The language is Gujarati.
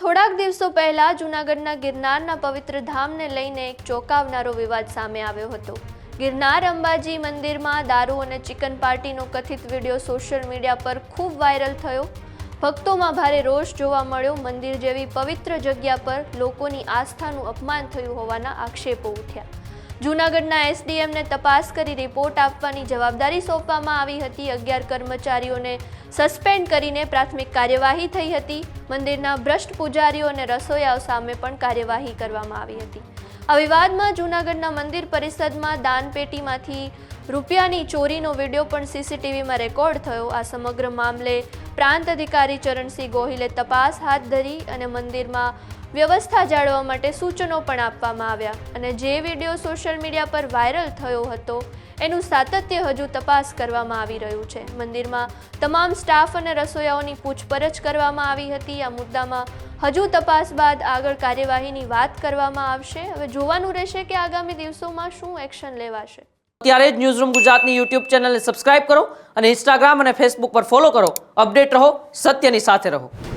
થોડાક દિવસો પહેલા જૂનાગઢના ગિરનારના પવિત્ર ધામને લઈને એક ચોંકાવનારો વિવાદ સામે આવ્યો હતો। ગિરનાર અંબાજી મંદિરમાં દારૂ અને ચિકન પાર્ટીનો કથિત વિડીયો સોશિયલ મીડિયા પર ખૂબ વાયરલ થયો। ભક્તોમાં ભારે રોષ જોવા મળ્યો। મંદિર જેવી પવિત્ર જગ્યા પર લોકોની આસ્થાનું અપમાન થયું હોવાના આક્ષેપો ઉઠ્યા। જૂનાગઢના એસડીએમને તપાસ કરી રિપોર્ટ આપવાની જવાબદારી સોંપવામાં આવી હતી। 11 કર્મચારીઓને સસ્પેન્ડ કરીને પ્રાથમિક કાર્યવાહી થઈ હતી। મંદિરના ભ્રષ્ટ પૂજારીઓ અને રસોઈયાઓ સામે પણ કાર્યવાહી કરવામાં આવી હતી। આ વિવાદમાં જૂનાગઢના મંદિર પરિષદમાં દાનપેટીમાંથી રૂપિયાની ચોરીનો વિડીયો પણ સીસીટીવીમાં રેકોર્ડ થયો। આ સમગ્ર મામલે પ્રાંત અધિકારી ચરણસિંહ ગોહિલે તપાસ હાથ ધરી અને મંદિરમાં વ્યવસ્થા જાળવવા માટે સૂચનો પણ આપવામાં આવ્યા અને જે વિડીયો સોશિયલ મીડિયા પર વાયરલ થયો હતો એનું સાતત્ય હજુ તપાસ કરવામાં આવી રહ્યું છે। મંદિરમાં તમામ સ્ટાફ અને રસોઈયાઓની પૂછપરછ કરવામાં આવી હતી। આ મુદ્દામાં હજુ તપાસ બાદ આગળ કાર્યવાહીની વાત કરવામાં આવશે। હવે જોવાનું રહેશે કે આગામી દિવસોમાં શું એક્શન લેવાશે। ત્યારે જ ન્યૂઝરૂમ ગુજરાતની યુટ્યુબ ચેનલને સબસ્ક્રાઇબ કરો અને ઇન્સ્ટાગ્રામ અને ફેસબુક પર ફોલો કરો। અપડેટ રહો, સત્યની સાથે રહો।